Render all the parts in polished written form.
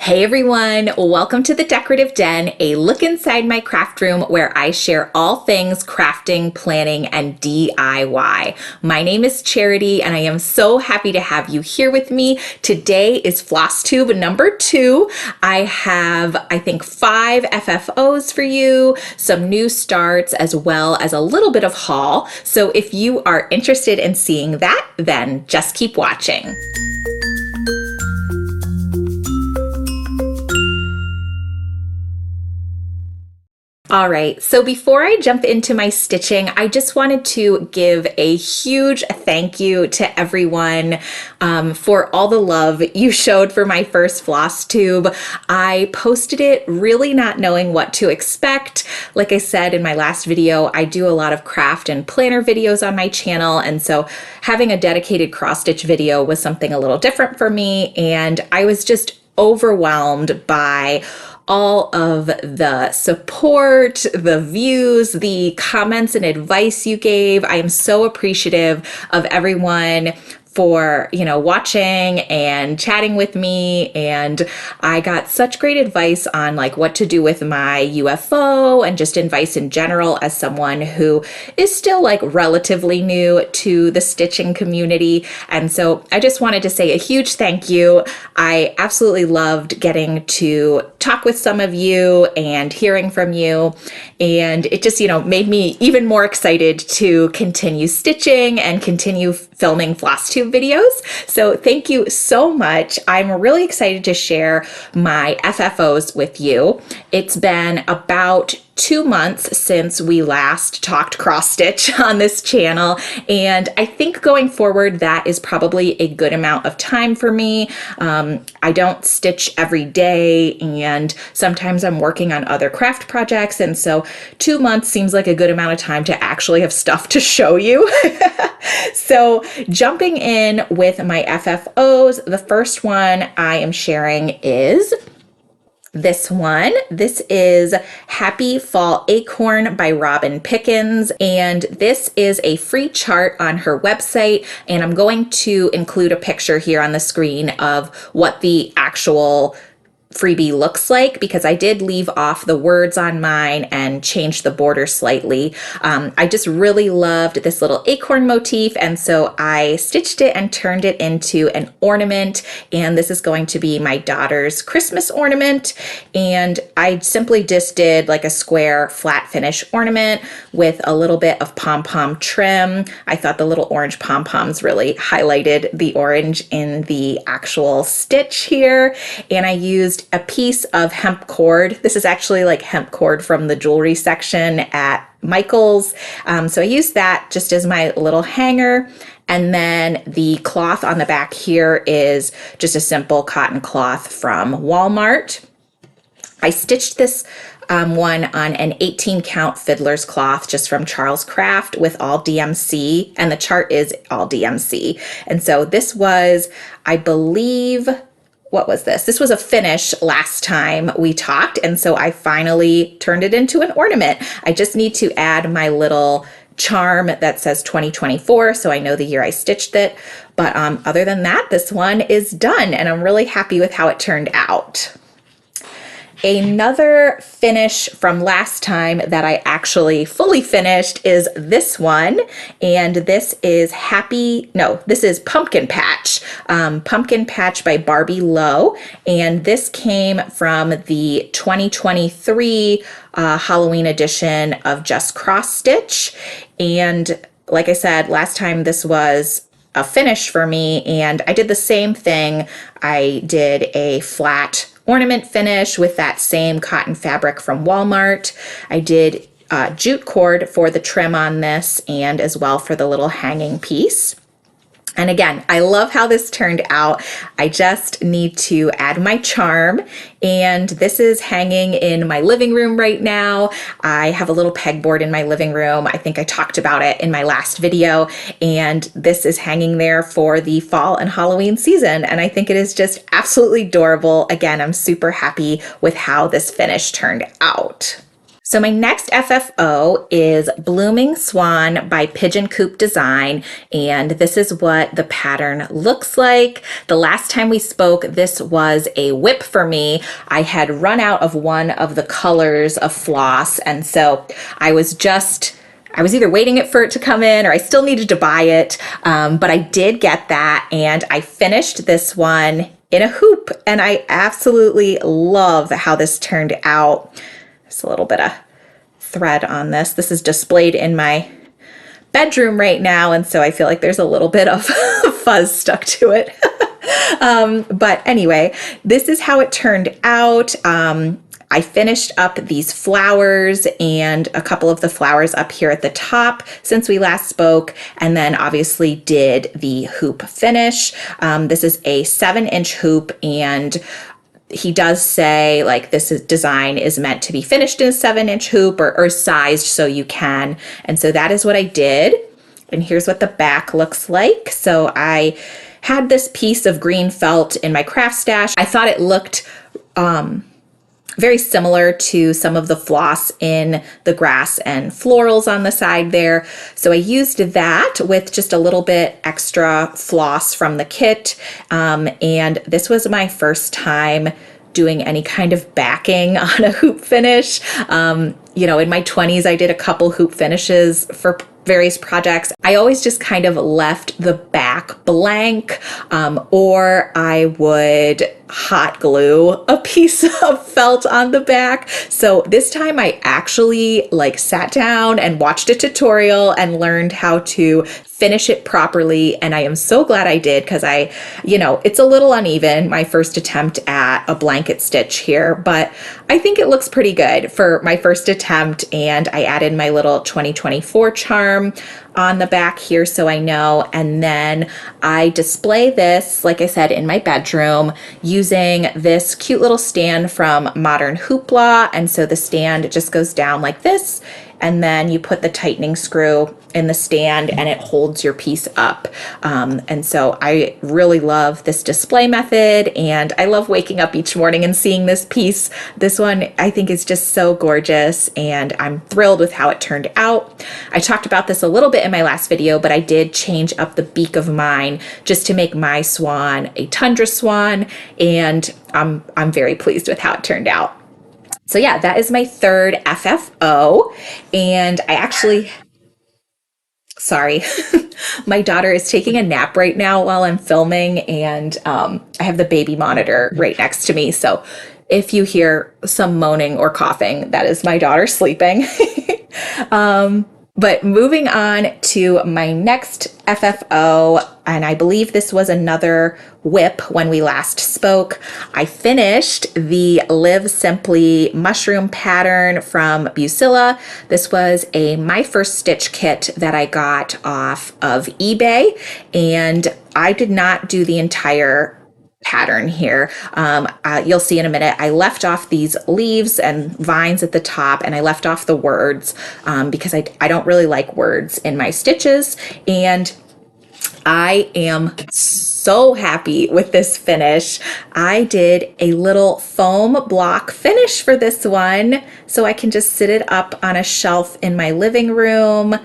Hey everyone, welcome to the Decorative Den, a look inside my craft room where I share all things crafting, planning, and DIY. My name is Charity and I am so happy to have you here with me. Today is Flosstube number 2. I have, I think, 5 FFOs for you, some new starts, as well as a little bit of haul. So if you are interested in seeing that, then just keep watching. All right, so before I jump into my stitching, I just wanted to give a huge thank you to everyone for all the love you showed for my first Flosstube. I posted it really not knowing what to expect. Like I said in my last video, I do a lot of craft and planner videos on my channel, and so having a dedicated cross-stitch video was something a little different for me, and I was just overwhelmed by all of the support, the views, the comments and advice you gave. I am so appreciative of everyone for, watching and chatting with me. And I got such great advice on like what to do with my UFO and just advice in general as someone who is still like relatively new to the stitching community. And so I just wanted to say a huge thank you. I absolutely loved getting to talk with some of you and hearing from you. And it just, made me even more excited to continue stitching and continue filming Flosstube videos. So thank you so much. I'm really excited to share my FFOs with you. It's been about 2 months since we last talked cross stitch on this channel, and I think going forward that is probably a good amount of time for me. I don't stitch every day, and sometimes I'm working on other craft projects, and so 2 months seems like a good amount of time to actually have stuff to show you. So jumping in with my FFOs, the first one I am sharing is this one. This is Happy Fall Acorn by Robin Pickens, and this is a free chart on her website, and I'm going to include a picture here on the screen of what the actual freebie looks like, because I did leave off the words on mine and change the border slightly. I just really loved this little acorn motif, and so I stitched it and turned it into an ornament, and this is going to be my daughter's Christmas ornament. And I simply just did like a square flat finish ornament with a little bit of pom-pom trim. I thought the little orange pom-poms really highlighted the orange in the actual stitch here, and I used a piece of hemp cord. This is actually like hemp cord from the jewelry section at Michael's. So I used that just as my little hanger. And then the cloth on the back here is just a simple cotton cloth from Walmart. I stitched this one on an 18 count fiddler's cloth just from Charles Craft with all DMC, and the chart is all DMC. And so this was, I believe, what was this? This was a finish last time we talked, and so I finally turned it into an ornament. I just need to add my little charm that says 2024, so I know the year I stitched it. But other than that, this one is done, and I'm really happy with how it turned out. Another finish from last time that I actually fully finished is this one, and this is this is Pumpkin Patch. Pumpkin Patch by Barbie Lowe, and this came from the 2023 Halloween edition of Just Cross Stitch. And like I said, last time this was a finish for me, and I did the same thing. I did a flat ornament finish with that same cotton fabric from Walmart. I did jute cord for the trim on this, and as well for the little hanging piece. And again, I love how this turned out. I just need to add my charm, and this is hanging in my living room right now. I have a little pegboard in my living room. I think I talked about it in my last video, and this is hanging there for the fall and Halloween season, and I think it is just absolutely adorable. Again, I'm super happy with how this finish turned out. So my next FFO is Blooming Swan by Pigeon Coop Design, and this is what the pattern looks like. The last time we spoke, this was a whip for me. I had run out of one of the colors of floss, and so I was either waiting for it to come in or I still needed to buy it, but I did get that, and I finished this one in a hoop, and I absolutely love how this turned out. Just a little bit of thread on this. This is displayed in my bedroom right now, and so I feel like there's a little bit of fuzz stuck to it. But anyway, this is how it turned out. I finished up these flowers and a couple of the flowers up here at the top since we last spoke, and then obviously did the hoop finish. This is a 7-inch hoop, and he does say like design is meant to be finished in a 7-inch hoop or sized so you can. And so that is what I did. And here's what the back looks like. So I had this piece of green felt in my craft stash. I thought it looked very similar to some of the floss in the grass and florals on the side there. So I used that with just a little bit extra floss from the kit. And this was my first time doing any kind of backing on a hoop finish. In my 20s, I did a couple hoop finishes for various projects. I always just kind of left the back blank, or I would hot glue a piece of felt on the back. So this time I actually sat down and watched a tutorial and learned how to finish it properly. And I am so glad I did, because it's a little uneven, my first attempt at a blanket stitch here, but I think it looks pretty good for my first attempt. And I added my little 2024 charm on the back here so I know. And then I display this, like I said, in my bedroom using this cute little stand from Modern Hoopla. And so the stand just goes down like this, and then you put the tightening screw in the stand and it holds your piece up. And so I really love this display method, and I love waking up each morning and seeing this piece. This one I think is just so gorgeous, and I'm thrilled with how it turned out. I talked about this a little bit in my last video, but I did change up the beak of mine just to make my swan a tundra swan, and I'm very pleased with how it turned out. So yeah, that is my third FFO, and sorry, my daughter is taking a nap right now while I'm filming, and I have the baby monitor right next to me. So if you hear some moaning or coughing, that is my daughter sleeping. But moving on to my next FFO, and I believe this was another whip when we last spoke. I finished the Live Simply mushroom pattern from Bucilla. This was a My First Stitch kit that I got off of eBay, and I did not do the entire pattern here. You'll see in a minute, I left off these leaves and vines at the top, and I left off the words because I don't really like words in my stitches, and I am so happy with this finish. I did a little foam block finish for this one, so I can just sit it up on a shelf in my living room,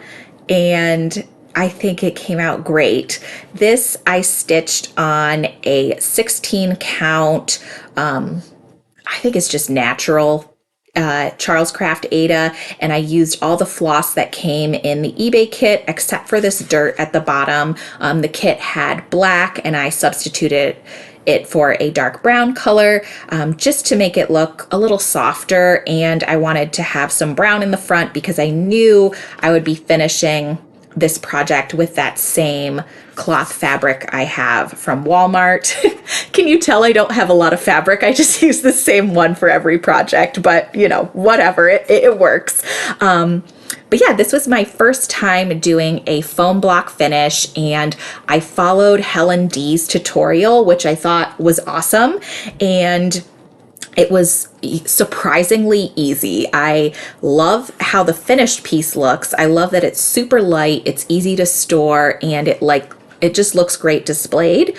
and I think it came out great. This I stitched on a 16 count, I think it's just natural Charles Craft Aida, and I used all the floss that came in the eBay kit except for this dirt at the bottom. The kit had black, and I substituted it for a dark brown color just to make it look a little softer, and I wanted to have some brown in the front because I knew I would be finishing this project with that same cloth fabric I have from Walmart. Can you tell I don't have a lot of fabric? I just use the same one for every project, but whatever, it works. But yeah, this was my first time doing a foam block finish, and I followed Helen D's tutorial, which I thought was awesome. And it was surprisingly easy. I love how the finished piece looks. I love that it's super light, it's easy to store, and it just looks great displayed.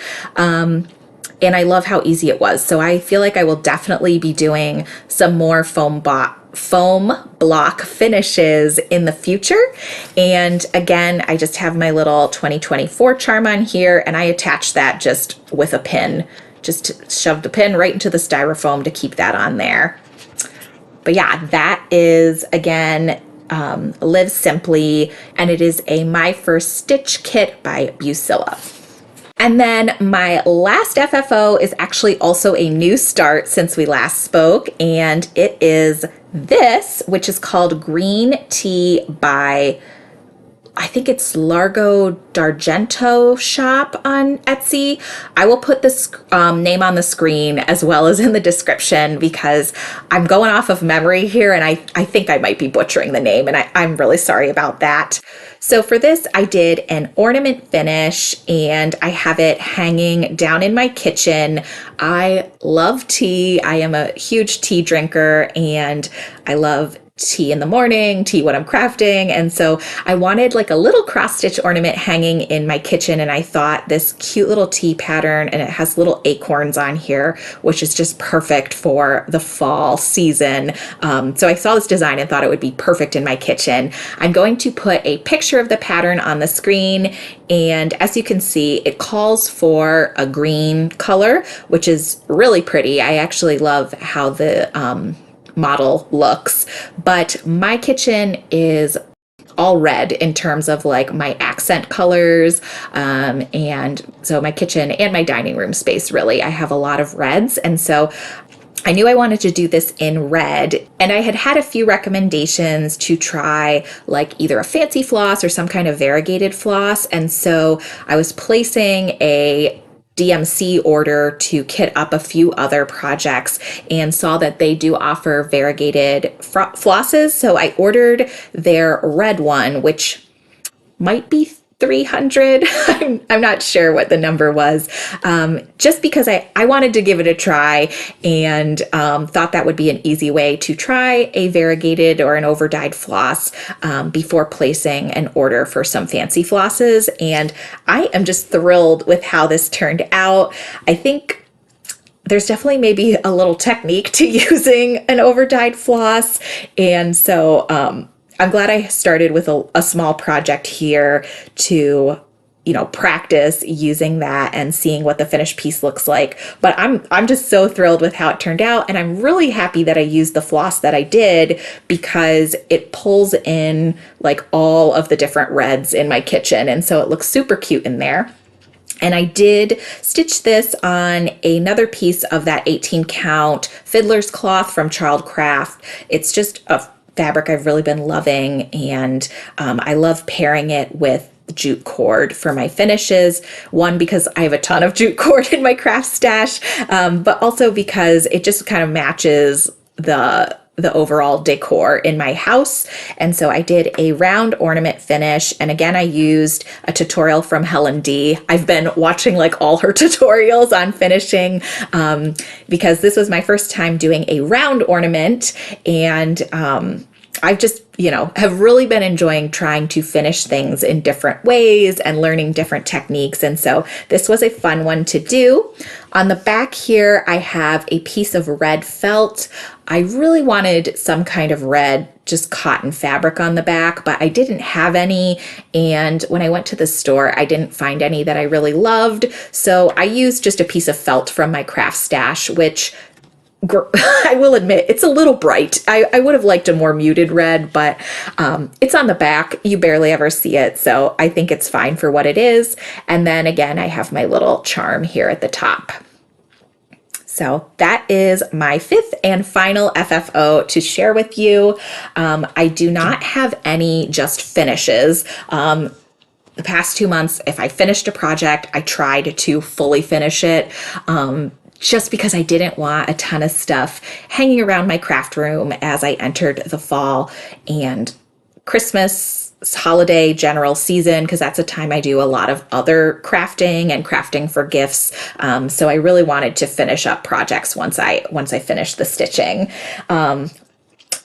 And I love how easy it was. So I feel like I will definitely be doing some more foam block foam block finishes in the future. And again, I just have my little 2024 charm on here, and I attach that just with a pin. Just shoved a pin right into the styrofoam to keep that on there. But yeah, that is, again, Live Simply, and it is a My First Stitch kit by Bucilla. And then my last FFO is actually also a new start since we last spoke, and it is this, which is called Green Tea by, I think it's Largo d'Argento shop on Etsy. I will put this name on the screen as well as in the description because I'm going off of memory here, and I think I might be butchering the name, and I'm really sorry about that. So for this, I did an ornament finish, and I have it hanging down in my kitchen. I love tea. I am a huge tea drinker, and I love tea in the morning, tea when I'm crafting. And so I wanted like a little cross stitch ornament hanging in my kitchen. And I thought this cute little tea pattern, and it has little acorns on here, which is just perfect for the fall season. So I saw this design and thought it would be perfect in my kitchen. I'm going to put a picture of the pattern on the screen. And as you can see, it calls for a green color, which is really pretty. I actually love how the model looks, but my kitchen is all red in terms of like my accent colors, and so my kitchen and my dining room space, really, I have a lot of reds, and so I knew I wanted to do this in red, and I had a few recommendations to try like either a fancy floss or some kind of variegated floss, and so I was placing a DMC order to kit up a few other projects and saw that they do offer variegated flosses. So I ordered their red one, which might be 300. I'm not sure what the number was, just because I wanted to give it a try, and thought that would be an easy way to try a variegated or an over-dyed floss before placing an order for some fancy flosses. And I am just thrilled with how this turned out. I think there's definitely maybe a little technique to using an over-dyed floss, and so I'm glad I started with a small project here to, practice using that and seeing what the finished piece looks like. But I'm just so thrilled with how it turned out, and I'm really happy that I used the floss that I did because it pulls in like all of the different reds in my kitchen, and so it looks super cute in there. And I did stitch this on another piece of that 18 count fiddler's cloth from Childcraft. It's just a fabric I've really been loving, and I love pairing it with jute cord for my finishes. One, because I have a ton of jute cord in my craft stash, but also because it just kind of matches the overall decor in my house. And so I did a round ornament finish. And again, I used a tutorial from Helen D. I've been watching like all her tutorials on finishing, because this was my first time doing a round ornament. And I've just, have really been enjoying trying to finish things in different ways and learning different techniques. And so this was a fun one to do. On the back here, I have a piece of red felt. I really wanted some kind of red, just cotton fabric on the back, but I didn't have any. And when I went to the store, I didn't find any that I really loved. So I used just a piece of felt from my craft stash, which I will admit, it's a little bright. I would have liked a more muted red, but it's on the back. You barely ever see it, so I think it's fine for what it is. And then again, I have my little charm here at the top. So that is my fifth and final FFO to share with you. I do not have any just finishes. The past 2 months, if I finished a project, I tried to fully finish it. Just because I didn't want a ton of stuff hanging around my craft room as I entered the fall and Christmas, holiday, general season, because that's a time I do a lot of other crafting and crafting for gifts. So I really wanted to finish up projects once I finished the stitching.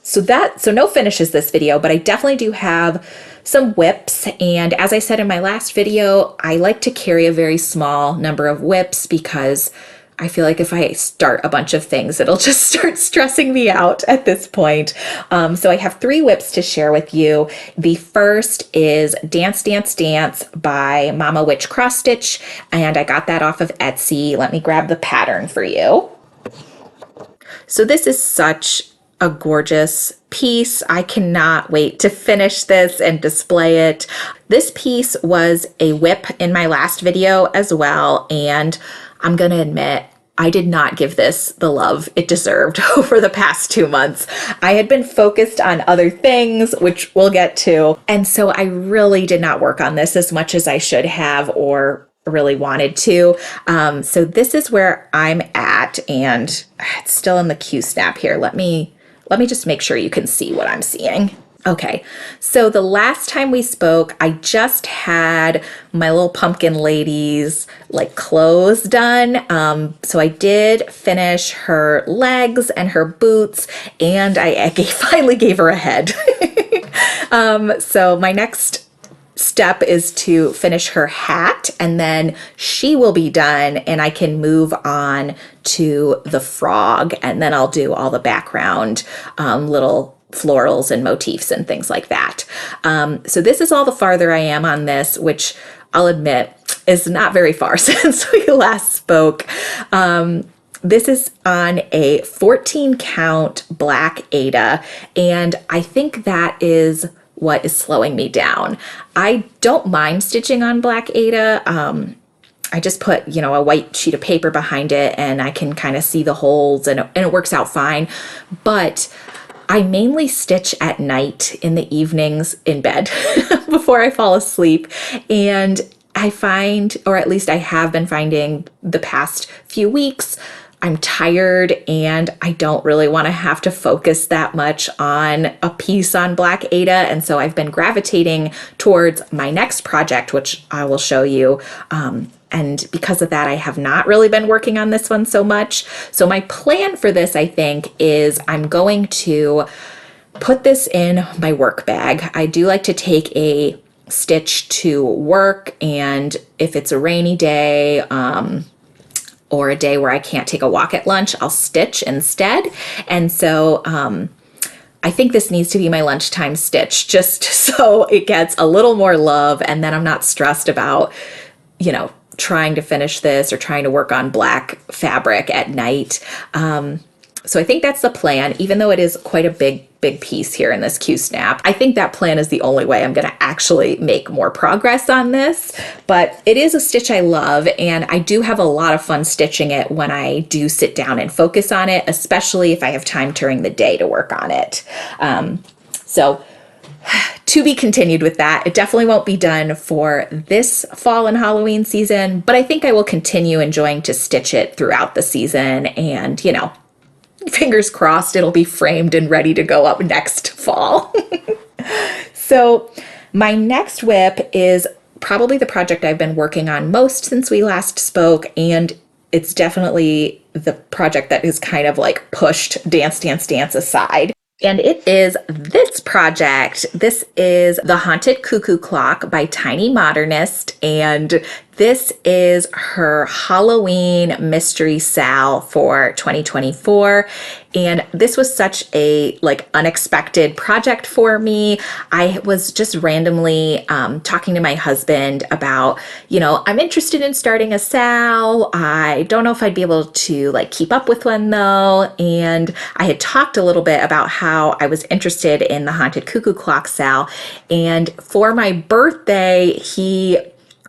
So no finishes this video, but I definitely do have some whips. And as I said in my last video, I like to carry a very small number of whips because I feel like if I start a bunch of things, it'll just start stressing me out at this point. So I have 3 whips to share with you. The first is Dance, Dance, Dance by Mama Witch Cross Stitch, and I got that off of Etsy. Let me grab the pattern for you. So this is such a gorgeous piece. I cannot wait to finish this and display it. This piece was a whip in my last video as well, and I'm gonna admit, I did not give this the love it deserved over the past 2 months. I had been focused on other things, which we'll get to, and so I really did not work on this as much as I should have or really wanted to. So this is where I'm at, and it's still in the Q snap here. Let me just make sure you can see what I'm seeing. Okay, so the last time we spoke, I just had my little pumpkin lady's like clothes done. So I did finish her legs and her boots, and I finally gave her a head. So my next step is to finish her hat, and then she will be done and I can move on to the frog, and then I'll do all the background little florals and motifs and things like that. So this is all the farther I am on this, which I'll admit is not very far since we last spoke. This is on a 14 count black Aida, and I think that is what is slowing me down. I don't mind stitching on black Aida. I just put, a white sheet of paper behind it, and I can kind of see the holes, and it works out fine. But I mainly stitch at night in the evenings in bed before I fall asleep. And I find, or at least I have been finding the past few weeks, I'm tired and I don't really want to have to focus that much on a piece on black Aida. And so I've been gravitating towards my next project, which I will show you. And because of that, I have not really been working on this one so much. So my plan for this, I think, is I'm going to put this in my work bag. I do like to take a stitch to work, and if it's a rainy day, or a day where I can't take a walk at lunch, I'll stitch instead. And so I think this needs to be my lunchtime stitch, just so it gets a little more love, and then I'm not stressed about, trying to finish this or trying to work on black fabric at night. So I think that's the plan, even though it is quite a big piece here in this Q snap. I think that plan is the only way I'm going to actually make more progress on this, but it is a stitch I love, and I do have a lot of fun stitching it when I do sit down and focus on it, especially if I have time during the day to work on it. So to be continued with that. It definitely won't be done for this fall and Halloween season, but I think I will continue enjoying to stitch it throughout the season, and fingers crossed it'll be framed and ready to go up next fall. So my next whip is probably the project I've been working on most since we last spoke, and it's definitely the project that is kind of like pushed Dance, Dance, Dance aside. And it is this project. This is The Haunted Cuckoo Clock by Tiny Modernist, and this is her Halloween mystery SAL for 2024. And this was such a unexpected project for me. I was just randomly talking to my husband about, I'm interested in starting a SAL. I don't know if I'd be able to keep up with one though. And I had talked a little bit about how I was interested in the Haunted Cuckoo Clock SAL. And for my birthday, he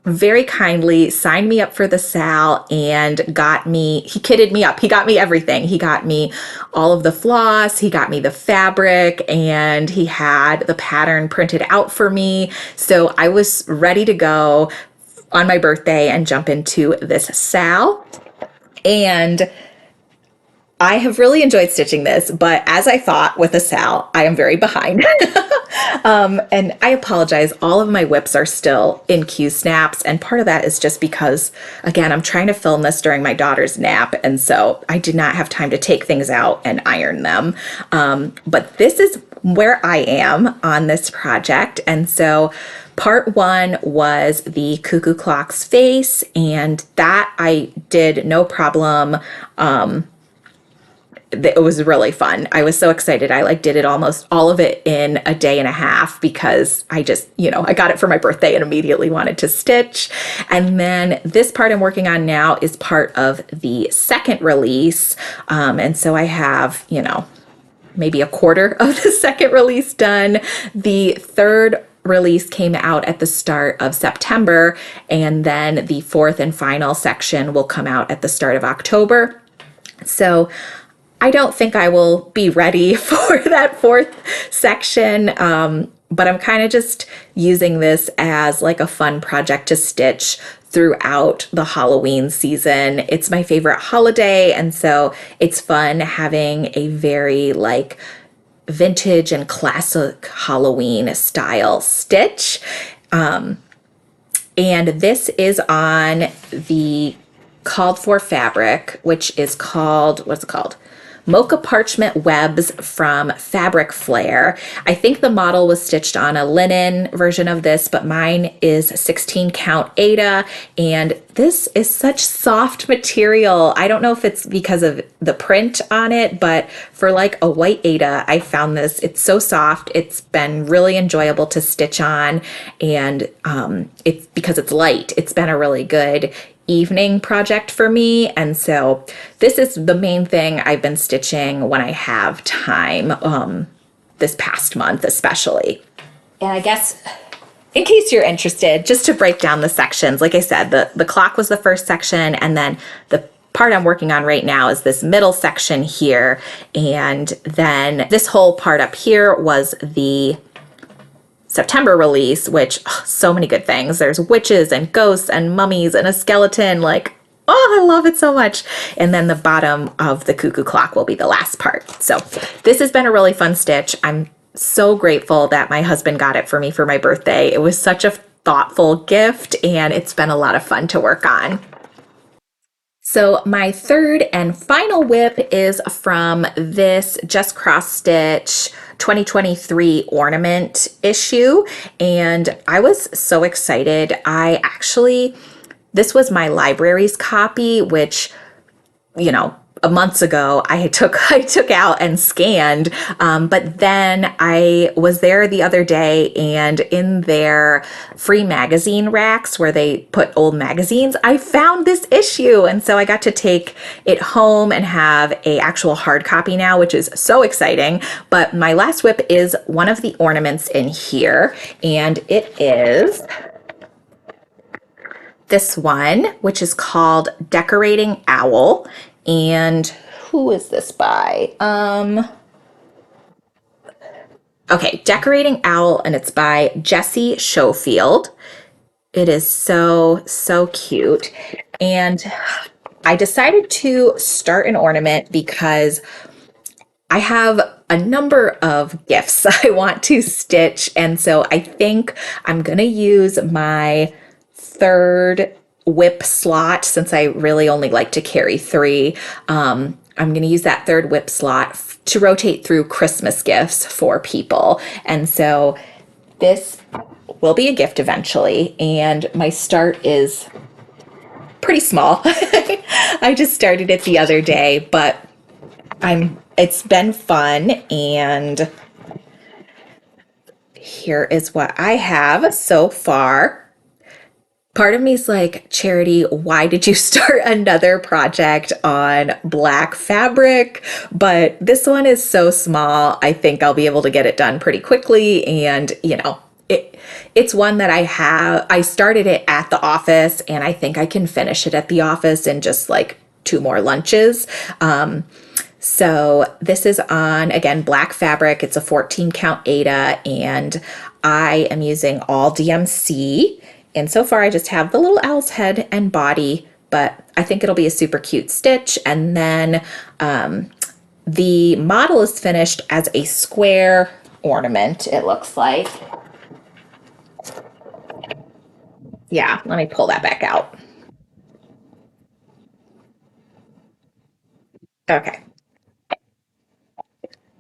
very kindly signed me up for the SAL and he kitted me up. He got me everything. He got me all of the floss, he got me the fabric, and he had the pattern printed out for me. So I was ready to go on my birthday and jump into this SAL. And I have really enjoyed stitching this, but as I thought with a SAL, I am very behind. And I apologize, all of my whips are still in Q snaps, and part of that is just because, again, I'm trying to film this during my daughter's nap, and so I did not have time to take things out and iron them. But this is where I am on this project, and so Part one was the cuckoo clock's face, and that I did no problem. It was really fun. I was so excited. I like did it almost all of it in a day and a half because I just, I got it for my birthday and immediately wanted to stitch. And then this part I'm working on now is part of the second release. And so I have, maybe a quarter of the second release done. The third release came out at the start of September, and then the fourth and final section will come out at the start of October. So I don't think I will be ready for that fourth section, but I'm kind of just using this as like a fun project to stitch throughout the Halloween season. It's my favorite holiday, and so it's fun having a very like vintage and classic Halloween style stitch. And this is on the called for fabric, which is called, what's it called? Mocha Parchment Webs from Fabric Flair. I think the model was stitched on a linen version of this, but mine is 16 count Aida, and this is such soft material. I don't know if it's because of the print on it, but for like a white Aida, I found this. It's so soft. It's been really enjoyable to stitch on, and it's because it's light. It's been a really good evening project for me, and so this is the main thing I've been stitching when I have time, this past month especially. And I guess in case you're interested, just to break down the sections, like I said, the clock was the first section, and then the part I'm working on right now is this middle section here, and then this whole part up here was the September release, which so many good things. There's witches and ghosts and mummies and a skeleton. Like, oh, I love it so much. And then the bottom of the cuckoo clock will be the last part. So this has been a really fun stitch. I'm so grateful that my husband got it for me for my birthday. It was such a thoughtful gift, and it's been a lot of fun to work on. So my third and final whip is from this Just Cross Stitch 2023 ornament issue, and I was so excited. This was my library's copy, which, months ago I took out and scanned, but then I was there the other day, and in their free magazine racks where they put old magazines, I found this issue, and so I got to take it home and have a actual hard copy now, which is so exciting. But my last whip is one of the ornaments in here, and it is this one, which is called Decorating Owl. And who is this by? Okay, Decorating Owl, and it's by Jessie Schofield. It is so, so cute. And I decided to start an ornament because I have a number of gifts I want to stitch. And so I think I'm going to use my third whip slot, since I really only like to carry 3. I'm going to use that third whip slot to rotate through Christmas gifts for people. And so this will be a gift eventually. And my start is pretty small. I just started it the other day, but it's been fun. And here is what I have so far. Part of me is like, Charity, why did you start another project on black fabric? But this one is so small, I think I'll be able to get it done pretty quickly. And, it's one that I started it at the office, and I think I can finish it at the office in just like 2 more lunches. So this is on, again, black fabric. It's a 14 count Aida, and I am using all DMC. And so far I just have the little owl's head and body, but I think it'll be a super cute stitch. And then the model is finished as a square ornament, it looks like. Yeah, let me pull that back out. Okay.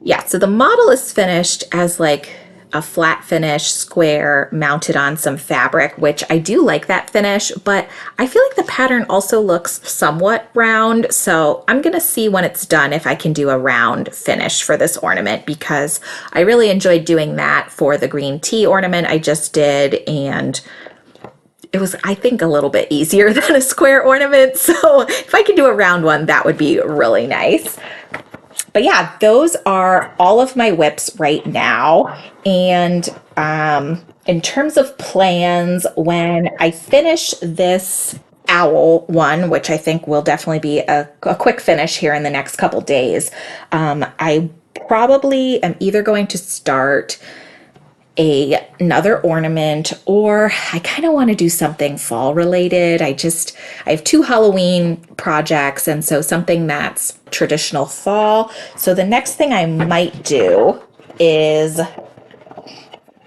Yeah, so the model is finished as like a flat finish square mounted on some fabric, which I do like that finish, but I feel like the pattern also looks somewhat round. So I'm gonna see when it's done if I can do a round finish for this ornament, because I really enjoyed doing that for the green tea ornament I just did, and it was, I think, a little bit easier than a square ornament. So if I can do a round one, that would be really nice. But yeah, those are all of my whips right now. And in terms of plans, when I finish this owl one, which I think will definitely be a quick finish here in the next couple days, I probably am either going to start another ornament, or I kind of want to do something fall related. I have 2 Halloween projects, and so something that's traditional fall. So the next thing I might do is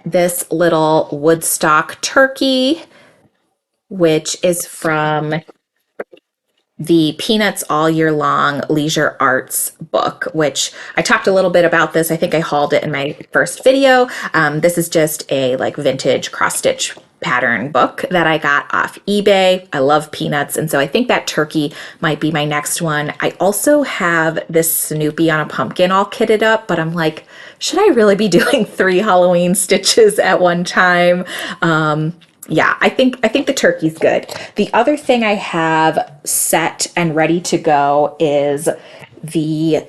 this little Woodstock turkey, which is from the Peanuts All Year Long Leisure Arts book, which I talked a little bit about this. I think I hauled it in my first video. This is just a like vintage cross stitch pattern book that I got off eBay. I love Peanuts, and so I think that turkey might be my next one. I also have this Snoopy on a pumpkin all kitted up, but I'm like, should I really be doing 3 Halloween stitches at one time? Yeah, I think the turkey's good. The other thing I have set and ready to go is the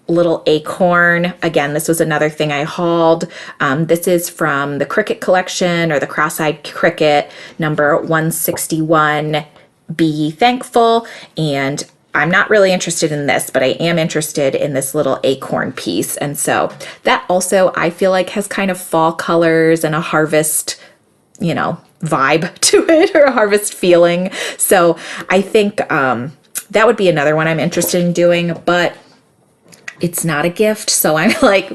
little acorn. Again, this was another thing I hauled. This is from the Cricket collection, or the Cross-Eyed Cricket, number 161, Be Thankful. And I'm not really interested in this, but I am interested in this little acorn piece. And so that also, I feel like, has kind of fall colors and a harvest, vibe to it, or a harvest feeling. So I think that would be another one I'm interested in doing, but it's not a gift. So I'm like,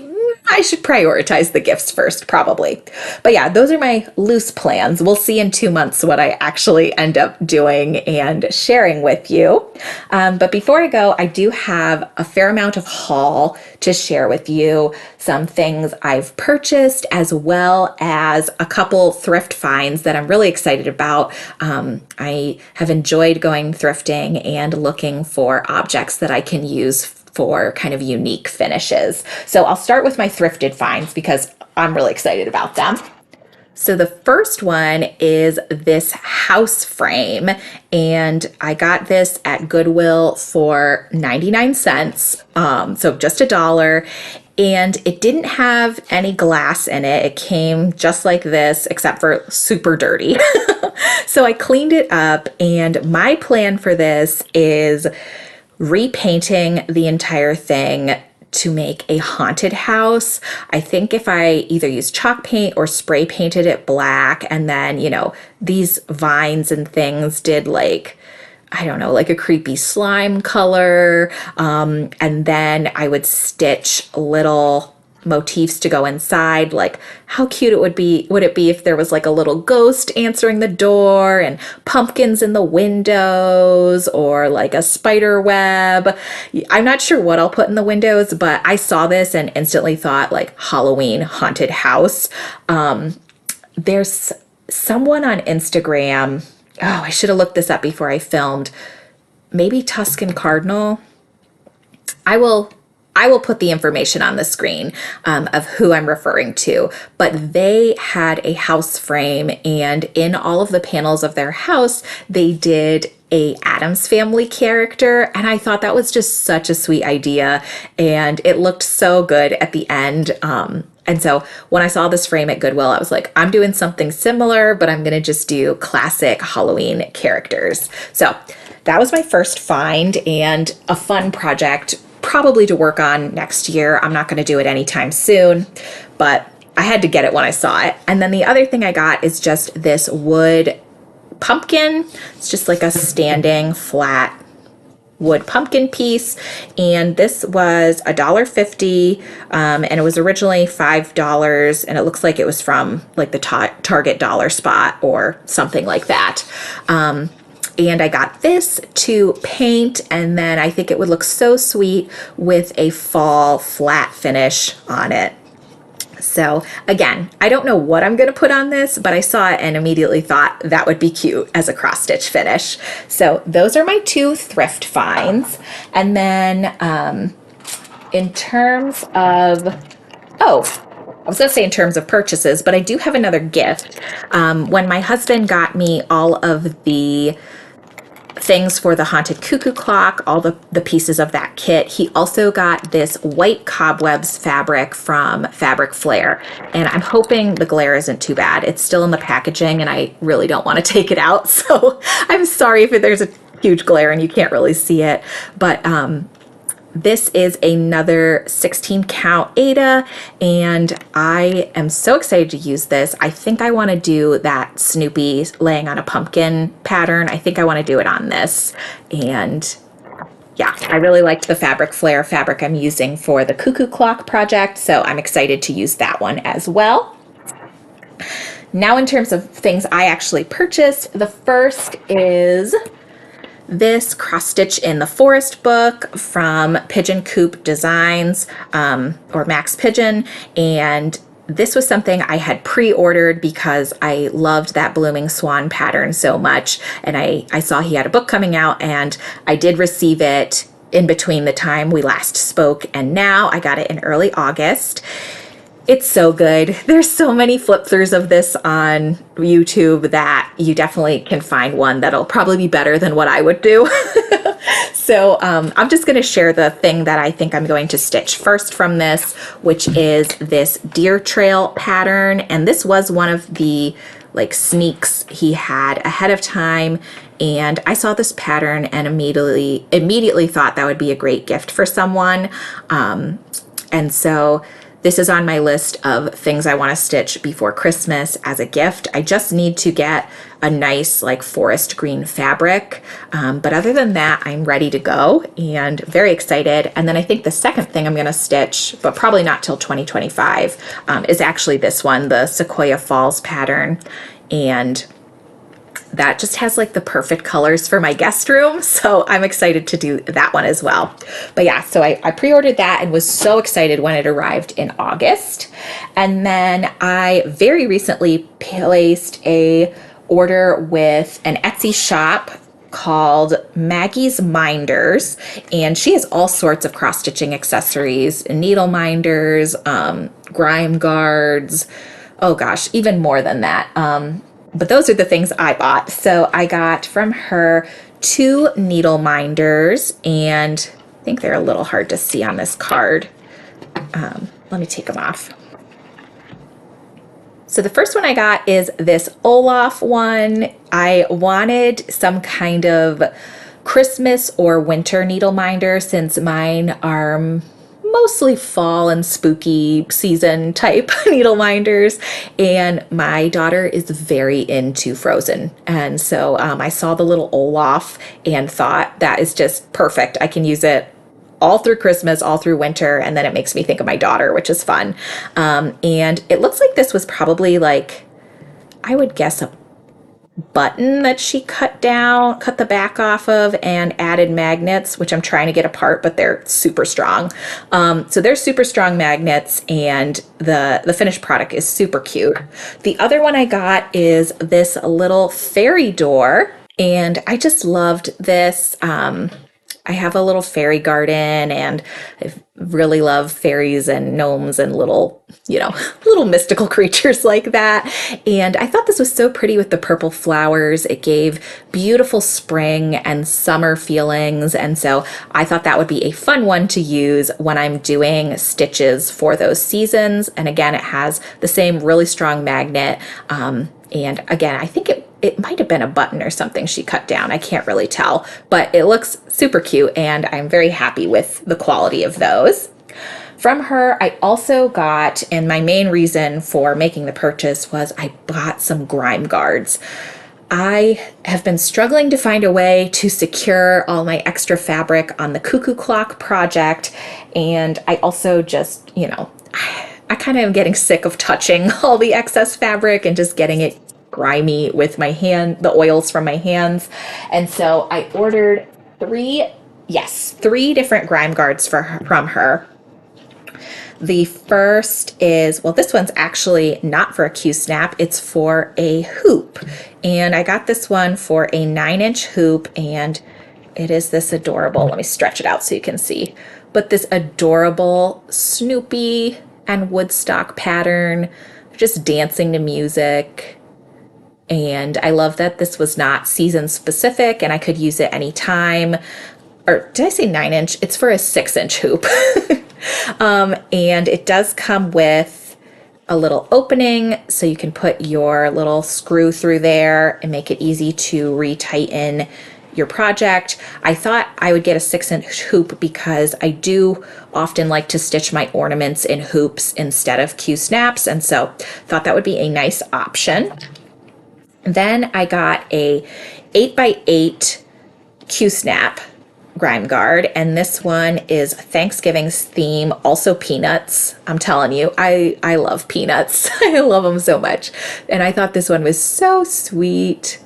I should prioritize the gifts first, probably. But yeah, those are my loose plans. We'll see in 2 months what I actually end up doing and sharing with you. But before I go, I do have a fair amount of haul to share with you. Some things I've purchased, as well as a couple thrift finds that I'm really excited about. I have enjoyed going thrifting and looking for objects that I can use for kind of unique finishes. So I'll start with my thrifted finds because I'm really excited about them. So the first one is this house frame, and I got this at Goodwill for 99 cents, so just $1. And it didn't have any glass in it. It came just like this, except for super dirty. So I cleaned it up, and my plan for this is repainting the entire thing to make a haunted house. I think if I either use chalk paint or spray painted it black, and then, these vines and things did like, I don't know, like a creepy slime color. And then I would stitch little motifs to go inside. Like, how cute would it be if there was like a little ghost answering the door, and pumpkins in the windows, or like a spider web. I'm not sure what I'll put in the windows, but I saw this and instantly thought like Halloween haunted house. There's someone on Instagram. Oh, I should have looked this up before I filmed. Maybe Tuscan Cardinal. I will put the information on the screen of who I'm referring to, but they had a house frame, and in all of the panels of their house, they did a Addams Family character, and I thought that was just such a sweet idea, and it looked so good at the end. And so when I saw this frame at Goodwill, I was like, I'm doing something similar, but I'm gonna just do classic Halloween characters. So that was my first find, and a fun project probably to work on next year. I'm not going to do it anytime soon, but I had to get it when I saw it. And then the other thing I got is just this wood pumpkin. It's just like a standing flat wood pumpkin piece, and this was $1.50, and it was originally $5, and it looks like it was from like the Target dollar spot or something like that. And I got this to paint, and then I think it would look so sweet with a fall flat finish on it. So again, I don't know what I'm going to put on this, but I saw it and immediately thought that would be cute as a cross stitch finish. So those are my two thrift finds. And then in terms of, I was going to say in terms of purchases, but I do have another gift. When my husband got me all of the things for the haunted cuckoo clock, all the pieces of that kit, he also got this white cobwebs fabric from Fabric Flair, and I'm hoping the glare isn't too bad. It's still in the packaging and I really don't want to take it out, so I'm sorry if there's a huge glare and you can't really see it, but this is another 16 count Aida, and I am so excited to use this. I think I want to do that Snoopy laying on a pumpkin pattern. I think I want to do it on this. And yeah, I really liked the Fabric Flair fabric I'm using for the cuckoo clock project, so I'm excited to use that one as well. Now in terms of things I actually purchased, the first is this cross stitch in the forest book from Pigeon Coop Designs, or Max Pigeon, and this was something I had pre-ordered because I loved that blooming swan pattern so much, and I saw he had a book coming out, and I did receive it in between the time we last spoke, and now I got it in early August. It's so good. There's so many flip throughs of this on YouTube that you definitely can find one that'll probably be better than what I would do. So I'm just going to share the thing that I think I'm going to stitch first from this, which is this deer trail pattern. And this was one of the like sneaks he had ahead of time. And I saw this pattern and immediately thought that would be a great gift for someone. And so this is on my list of things I want to stitch before Christmas as a gift. I just need to get a nice like forest green fabric. But other than that, I'm ready to go and very excited. And then I think the second thing I'm going to stitch, but probably not till 2025, is actually this one, the Sequoia Falls pattern. And that just has like the perfect colors for my guest room. So I'm excited to do that one as well. But yeah, so I pre-ordered that and was so excited when it arrived in August. And then I very recently placed a order with an Etsy shop called Maggie's Minders, and she has all sorts of cross-stitching accessories, needle minders, grime guards, oh gosh, even more than that. But those are the things I bought. So I got from her 2 needle minders, and I think they're a little hard to see on this card. Let me take them off. So the first one I got is this Olaf one. I wanted some kind of Christmas or winter needle minder since mine are mostly fall and spooky season type needle minders, and my daughter is very into Frozen, and so I saw the little Olaf and thought that is just perfect. I can use it all through Christmas, all through winter, and then it makes me think of my daughter, which is fun. And it looks like this was probably like, I would guess, a button that she cut the back off of and added magnets, which I'm trying to get apart, but they're super strong. So they're super strong magnets, and the finished product is super cute. The other one I got is this little fairy door, and I just loved this. I have a little fairy garden, and I really love fairies and gnomes and little mystical creatures like that. And I thought this was so pretty with the purple flowers. It gave beautiful spring and summer feelings. And so I thought that would be a fun one to use when I'm doing stitches for those seasons. And again, it has the same really strong magnet. And again, I think it might have been a button or something she cut down. I can't really tell, but it looks super cute, and I'm very happy with the quality of those. From her, I also got, and my main reason for making the purchase was I bought some grime guards. I have been struggling to find a way to secure all my extra fabric on the cuckoo clock project, and I also just, I kind of am getting sick of touching all the excess fabric and just getting it grimy with my hand, the oils from my hands. And so I ordered 3 different grime guards from her. The first is, well, this one's actually not for a Q-snap, it's for a hoop. And I got this one for a 9-inch hoop, and it is this adorable, let me stretch it out so you can see, but this adorable Snoopy and Woodstock pattern, just dancing to music. And I love that this was not season specific and I could use it anytime. Or did I say 9-inch? It's for a 6-inch hoop. And it does come with a little opening so you can put your little screw through there and make it easy to retighten your project. I thought I would get a 6-inch hoop because I do often like to stitch my ornaments in hoops instead of Q-snaps, and so thought that would be a nice option. Then I got a 8x8 Q-snap grime guard, and this one is Thanksgiving's theme, also peanuts. I'm telling you, I love peanuts. I love them so much. And I thought this one was so sweet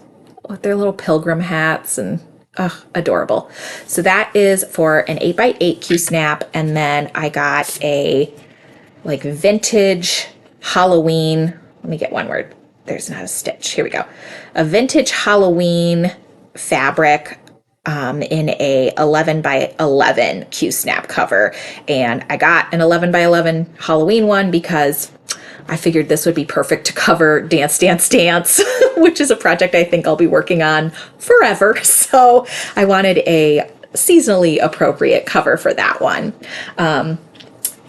with their little pilgrim hats, and adorable. So that is for an 8x8 Q-snap. And then I got a like vintage Halloween, let me get one word. There's not a stitch. Here we go. A vintage Halloween fabric in a 11x11 Q-snap cover. And I got an 11x11 Halloween one because I figured this would be perfect to cover Dance, Dance, Dance, which is a project I think I'll be working on forever. So I wanted a seasonally appropriate cover for that one.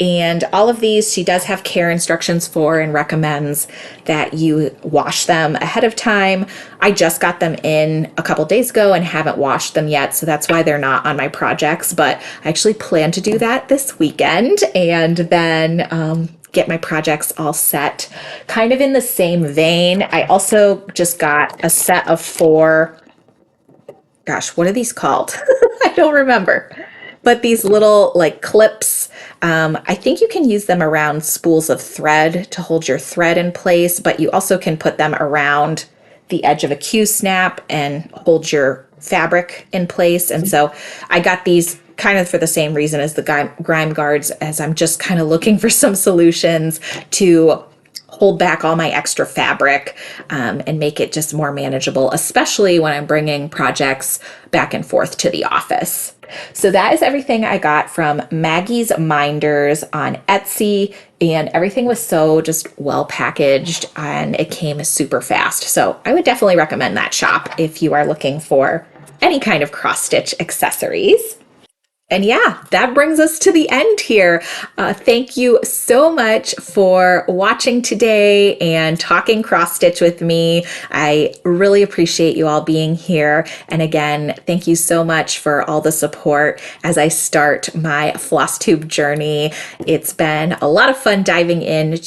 And all of these, she does have care instructions for and recommends that you wash them ahead of time. I just got them in a couple days ago and haven't washed them yet, so that's why they're not on my projects, but I actually plan to do that this weekend and then get my projects all set. Kind of in the same vein, I also just got a set of 4, gosh, what are these called? I don't remember. But these little like clips, I think you can use them around spools of thread to hold your thread in place, but you also can put them around the edge of a Q-snap and hold your fabric in place. And so I got these kind of for the same reason as the grime guards, as I'm just kind of looking for some solutions to hold back all my extra fabric and make it just more manageable, especially when I'm bringing projects back and forth to the office. So that is everything I got from Maggie's Minders on Etsy, and everything was so just well packaged and it came super fast. So I would definitely recommend that shop if you are looking for any kind of cross stitch accessories. And yeah, that brings us to the end here. Thank you so much for watching today and talking cross stitch with me. I really appreciate you all being here. And again, thank you so much for all the support as I start my Flosstube journey. It's been a lot of fun diving in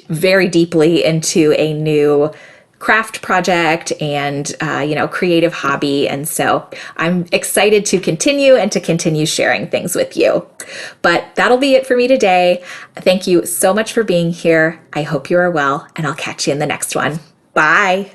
very deeply into a new craft project and creative hobby, and so I'm excited to continue sharing things with you. But that'll be it for me today. Thank you so much for being here. I hope you are well, and I'll catch you in the next one. Bye.